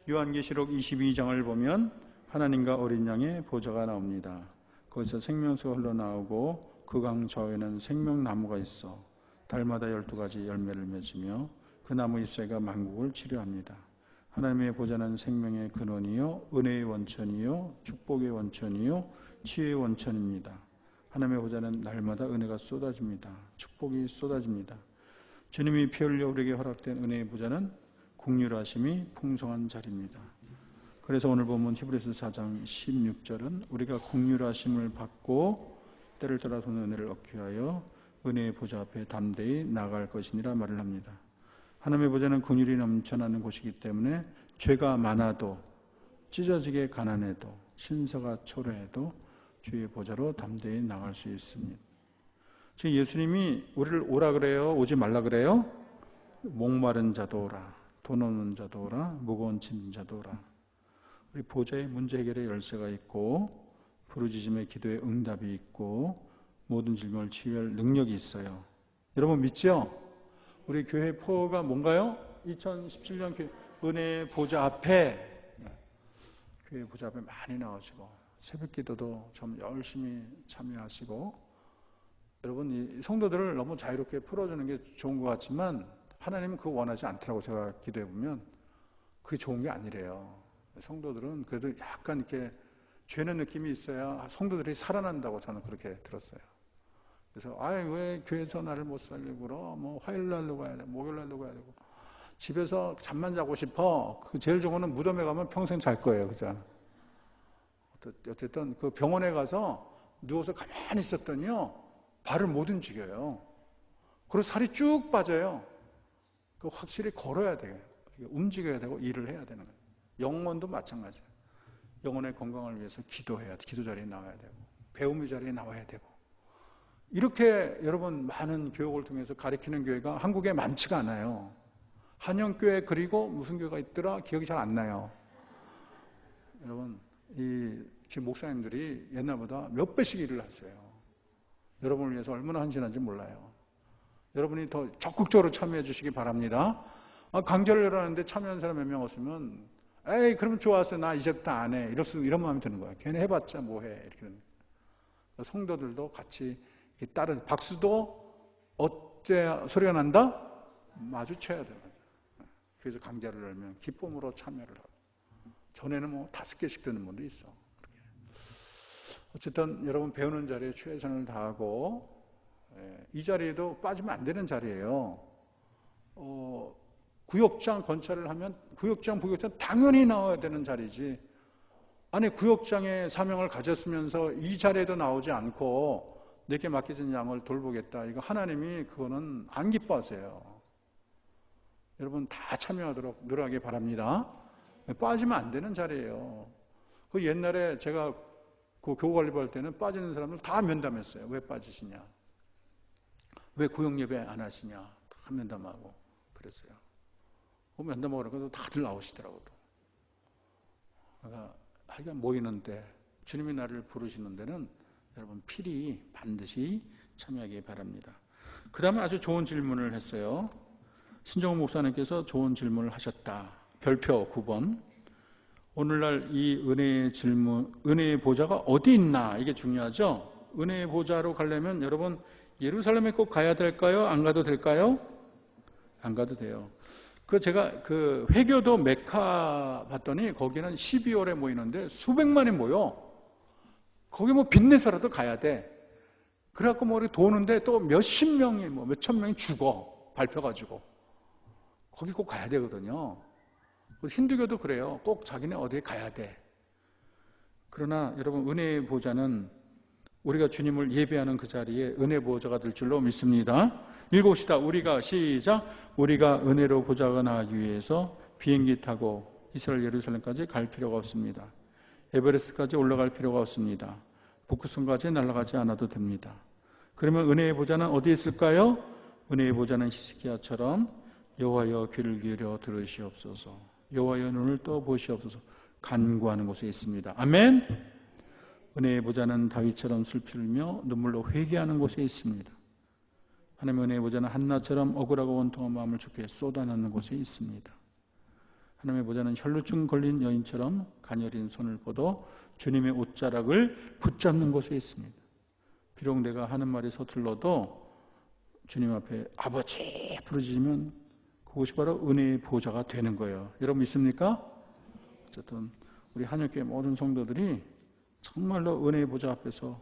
요한계시록 22장을 보면 하나님과 어린 양의 보좌가 나옵니다. 거기서 생명수가 흘러나오고 그 강 좌우에는 생명나무가 있어 달마다 12가지 열매를 맺으며 그 나무 잎사귀가 만국을 치료합니다. 하나님의 보좌는 생명의 근원이요 은혜의 원천이요 축복의 원천이요 치유의 원천입니다. 하나님의 보좌는 날마다 은혜가 쏟아집니다. 축복이 쏟아집니다. 주님이 피 흘려 우리에게 허락된 은혜의 보좌는 긍휼하심이 풍성한 자리입니다. 그래서 오늘 본문 히브리서 4장 16절은 우리가 긍휼하심을 받고 때를 따라서는 은혜를 얻기 위하여 은혜의 보좌 앞에 담대히 나아갈 것이니라 말을 합니다. 하나님의 보좌는 긍휼이 넘쳐나는 곳이기 때문에 죄가 많아도 찢어지게 가난해도 신사가 초래해도 주의 보좌로 담대히 나갈 수 있습니다. 지금 예수님이 우리를 오라 그래요? 오지 말라 그래요? 목마른 자도 오라, 돈 없는 자도 오라, 무거운 짐진 자도 오라. 우리 보좌에 문제 해결의 열쇠가 있고 부르짖음의 기도의 응답이 있고 모든 질병을 치유할 능력이 있어요. 여러분 믿죠? 우리 교회 포가 뭔가요? 2017년 은혜의 보좌 앞에, 교회 보좌 앞에 많이 나오시고 새벽 기도도 좀 열심히 참여하시고, 여러분 이 성도들을 너무 자유롭게 풀어주는 게 좋은 것 같지만 하나님은 그거 원하지 않더라고. 제가 기도해 보면 그게 좋은 게 아니래요. 성도들은 그래도 약간 이렇게 죄는 느낌이 있어야 성도들이 살아난다고 저는 그렇게 들었어요. 그래서 왜 교회에서 나를 못 살리고 그러? 뭐 화요일 날로 가야 돼, 목요일 날로 가야 되고, 집에서 잠만 자고 싶어. 그 제일 좋은 거는 무덤에 가면 평생 잘 거예요, 그죠? 어쨌든 그 병원에 가서 누워서 가만히 있었더니요, 발을 못 움직여요. 그리고 살이 쭉 빠져요. 그 확실히 걸어야 돼요. 움직여야 되고 일을 해야 되는 거예요. 영혼도 마찬가지예요. 영혼의 건강을 위해서 기도해야 돼. 기도 자리에 나와야 되고, 배움의 자리에 나와야 되고. 이렇게 여러분 많은 교육을 통해서 가르치는 교회가 한국에 많지가 않아요. 한영교회 그리고 무슨 교회가 있더라 기억이 잘 안 나요. 여러분 지금 목사님들이 옛날보다 몇 배씩 일을 하세요. 여러분을 위해서 얼마나 헌신한지 몰라요. 여러분이 더 적극적으로 참여해 주시기 바랍니다. 강좌를 열었는데 참여한 사람 몇 명 없으면 에이 그러면 좋았어, 나 이제부터 안 해, 이런 마음이 드는 거예요. 걔네 해봤자 뭐해, 이렇게 되는 거예요. 성도들도 같이 따른, 박수도 어때 소리가 난다? 마주쳐야 되는 거죠. 그래서 강좌를 열면 기쁨으로 참여를 하고, 전에는 뭐 5개씩 듣는 분도 있어. 그렇게. 어쨌든 여러분 배우는 자리에 최선을 다하고, 이 자리에도 빠지면 안 되는 자리예요. 구역장 건차를 하면 구역장, 부역장 당연히 나와야 되는 자리지. 아니 구역장의 사명을 가졌으면서 이 자리에도 나오지 않고 내게 맡겨진 양을 돌보겠다, 이거 하나님이 그거는 안 기뻐하세요. 여러분 다 참여하도록 노력하기 바랍니다. 빠지면 안 되는 자리예요. 그 옛날에 제가 그 교구관리부 할 때는 빠지는 사람들 다 면담했어요. 왜 빠지시냐, 왜 구역 예배 안 하시냐, 다 면담하고 그랬어요. 면담하고 그러니까 다들 나오시더라고요. 그러니까 하여간 모이는데, 주님이 나를 부르시는 데는 여러분 필히 반드시 참여하기 바랍니다. 그 다음에 아주 좋은 질문을 했어요. 신정훈 목사님께서 좋은 질문을 하셨다. 별표 9번. 오늘날 이 은혜의 질문, 은혜의 보좌가 어디 있나, 이게 중요하죠. 은혜의 보좌로 가려면 여러분 예루살렘에 꼭 가야 될까요? 안 가도 될까요? 안 가도 돼요. 제가 회교도 메카 봤더니 거기는 12월에 모이는데 수백만이 모여. 거기 뭐 빚내서라도 가야 돼. 그래갖고 뭐 우리 도는데 또 몇십 명이, 뭐 몇천 명이 죽어. 밟혀가지고. 거기 꼭 가야 되거든요. 힌두교도 그래요. 꼭 자기네 어디에 가야 돼. 그러나 여러분 은혜의 보좌는 우리가 주님을 예배하는 그 자리에 은혜 보좌가 될 줄로 믿습니다. 읽읍시다. 우리가 시작. 우리가 은혜로 보좌가 나가기 위해서 비행기 타고 이스라엘 예루살렘까지 갈 필요가 없습니다. 에베레스트까지 올라갈 필요가 없습니다. 북극성까지 날아가지 않아도 됩니다. 그러면 은혜의 보좌는 어디에 있을까요? 은혜의 보좌는 히스기야처럼 여호와여 귀를 기울여 들으시옵소서, 여호와여 눈을 떠 보시옵소서 간구하는 곳에 있습니다. 아멘. 은혜의 보좌는 다윗처럼 슬피 울며 눈물로 회개하는 곳에 있습니다. 하나님의 은혜의 보좌는 한나처럼 억울하고 원통한 마음을 주께 쏟아넣는 곳에 있습니다. 하나님의 보좌는 혈루증 걸린 여인처럼 가녀린 손을 뻗어 주님의 옷자락을 붙잡는 곳에 있습니다. 비록 내가 하는 말이 서툴러도 주님 앞에 아버지 부르짖으면 그것이 바로 은혜의 보좌가 되는 거예요. 여러분 믿습니까? 어쨌든 우리 한역교회 모든 성도들이 정말로 은혜의 보좌 앞에서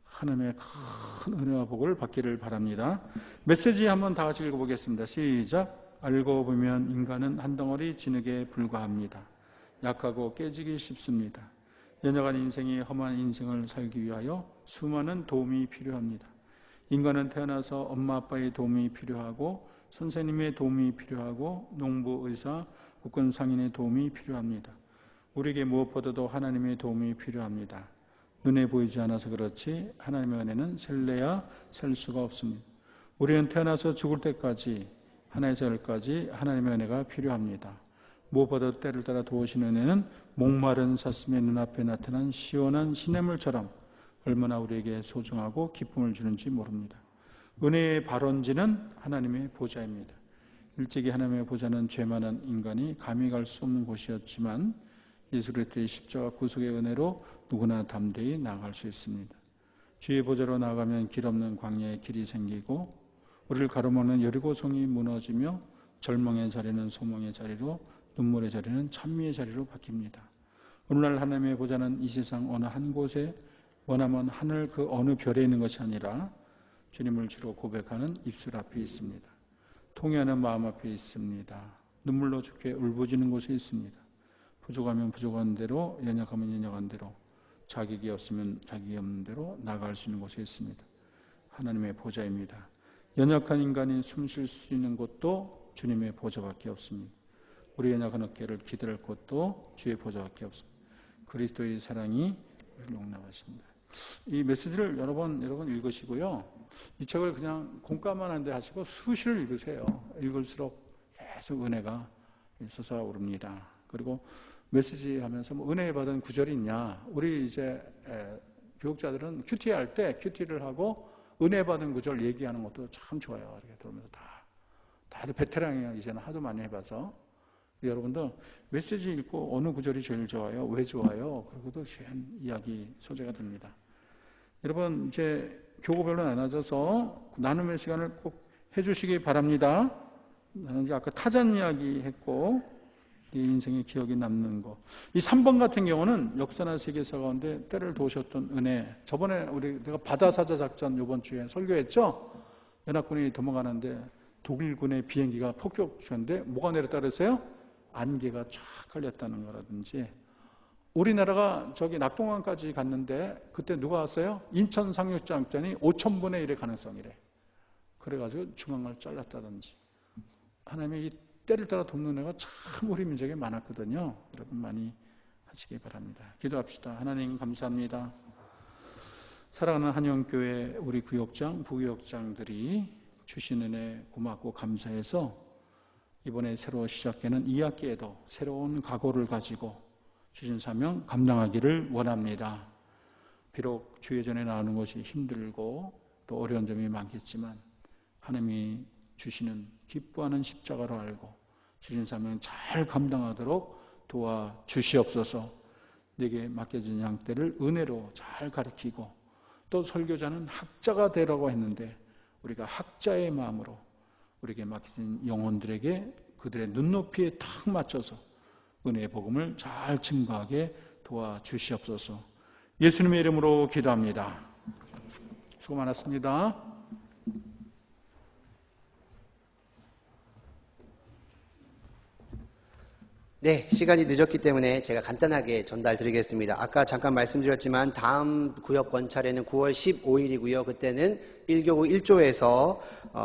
하나님의 큰 은혜와 복을 받기를 바랍니다. 메시지 한번 다 같이 읽어보겠습니다. 시작. 알고 보면 인간은 한 덩어리 진흙에 불과합니다. 약하고 깨지기 쉽습니다. 연약한 인생이 험한 인생을 살기 위하여 수많은 도움이 필요합니다. 인간은 태어나서 엄마 아빠의 도움이 필요하고 선생님의 도움이 필요하고 농부, 의사, 국군 상인의 도움이 필요합니다. 우리에게 무엇보다도 하나님의 도움이 필요합니다. 눈에 보이지 않아서 그렇지 하나님의 은혜는 셀래야 셀 수가 없습니다. 우리는 태어나서 죽을 때까지 하나에서 열까지 하나님의 은혜가 필요합니다. 무엇보다도 때를 따라 도우시는 은혜는 목마른 사슴의 눈앞에 나타난 시원한 시냇물처럼 얼마나 우리에게 소중하고 기쁨을 주는지 모릅니다. 은혜의 발원지는 하나님의 보좌입니다. 일찍이 하나님의 보좌는 죄 많은 인간이 감히 갈 수 없는 곳이었지만 예수 그리스도의 십자가 구속의 은혜로 누구나 담대히 나아갈 수 있습니다. 주의 보좌로 나아가면 길 없는 광야의 길이 생기고 우리를 가로막는 여리고성이 무너지며 절망의 자리는 소망의 자리로 눈물의 자리는 찬미의 자리로 바뀝니다. 오늘날 하나님의 보좌는 이 세상 어느 한 곳에 원하면 하늘 그 어느 별에 있는 것이 아니라 주님을 주로 고백하는 입술 앞에 있습니다. 통회하는 마음 앞에 있습니다. 눈물로 주께 울부짖는 곳에 있습니다. 부족하면 부족한 대로, 연약하면 연약한 대로, 자격이 없으면 자격이 없는 대로 나아갈 수 있는 곳에 있습니다. 하나님의 보좌입니다. 연약한 인간이 숨 쉴 수 있는 곳도 주님의 보좌밖에 없습니다. 우리 연약한 어깨를 기댈 곳도 주의 보좌밖에 없습니다. 그리스도의 사랑이 우리를 용납하십니다. 이 메시지를 여러분 읽으시고요. 이 책을 그냥 공과만 한데 하시고 수시를 읽으세요. 읽을수록 계속 은혜가 솟아오릅니다. 그리고 메시지 하면서 뭐 은혜 받은 구절이 있냐? 우리 이제 교육자들은 큐티 할 때 큐티를 하고 은혜 받은 구절 얘기하는 것도 참 좋아요. 이렇게 들으면서 다들 베테랑이에요. 이제는 하도 많이 해봐서. 여러분도 메시지 읽고 어느 구절이 제일 좋아요? 왜 좋아요? 그리고도 귀한 이야기 소재가 됩니다. 여러분 이제 교구별로 나눠져서 나눔의 시간을 꼭 해주시기 바랍니다. 나는 이제 아까 타잔 이야기 했고 이 인생의 기억이 남는 거. 이 3번 같은 경우는 역사나 세계사 가운데 때를 도우셨던 은혜. 저번에 내가 바다사자 작전 이번 주에 설교했죠? 연합군이 도망가는데 독일군의 비행기가 폭격 주는데 뭐가 내렸다 그랬어요? 안개가 쫙 걸렸다는 거라든지, 우리나라가 저기 낙동강까지 갔는데 그때 누가 왔어요? 인천 상륙작전이 5,000분의 1의 가능성이래. 그래가지고 중앙을 잘랐다든지. 하나님의 이 때를 따라 돕는 애가 참 우리 민족에 많았거든요. 여러분 많이 하시기 바랍니다. 기도합시다. 하나님 감사합니다. 사랑하는 한영교회 우리 구역장, 부구역장들이 주신 은혜 고맙고 감사해서 이번에 새로 시작되는 2학기에도 새로운 각오를 가지고 주신 사명 감당하기를 원합니다. 비록 주예전에 나오는 것이 힘들고 또 어려운 점이 많겠지만 하나님이 주시는 기뻐하는 십자가로 알고 주신 사명 잘 감당하도록 도와주시옵소서. 내게 맡겨진 양떼를 은혜로 잘 가르치고, 또 설교자는 학자가 되라고 했는데 우리가 학자의 마음으로 우리에게 맡겨진 영혼들에게 그들의 눈높이에 딱 맞춰서 은혜의 복음을 잘 증거하게 도와주시옵소서. 예수님의 이름으로 기도합니다. 수고 많았습니다. 네, 시간이 늦었기 때문에 제가 간단하게 전달드리겠습니다. 아까 잠깐 말씀드렸지만 다음 구역 권찰에는 9월 15일이고요. 그때는 1교구 1조에서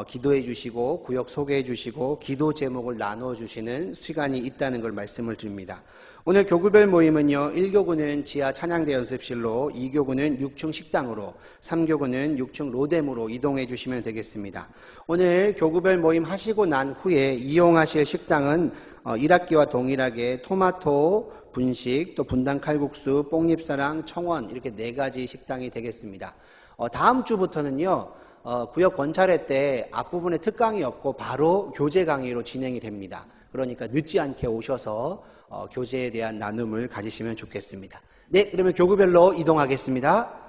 기도해 주시고 구역 소개해 주시고 기도 제목을 나눠 주시는 시간이 있다는 걸 말씀을 드립니다. 오늘 교구별 모임은요, 1교구는 지하 찬양대 연습실로, 2교구는 6층 식당으로, 3교구는 6층 로뎀으로 이동해 주시면 되겠습니다. 오늘 교구별 모임 하시고 난 후에 이용하실 식당은 1학기와 동일하게 토마토, 분식, 또 분당 칼국수, 뽕잎사랑, 청원 이렇게 4가지 식당이 되겠습니다. 다음 주부터는요, 구역 권찰회 때 앞부분에 특강이 없고 바로 교재 강의로 진행이 됩니다. 그러니까 늦지 않게 오셔서 교재에 대한 나눔을 가지시면 좋겠습니다. 네, 그러면 교구별로 이동하겠습니다.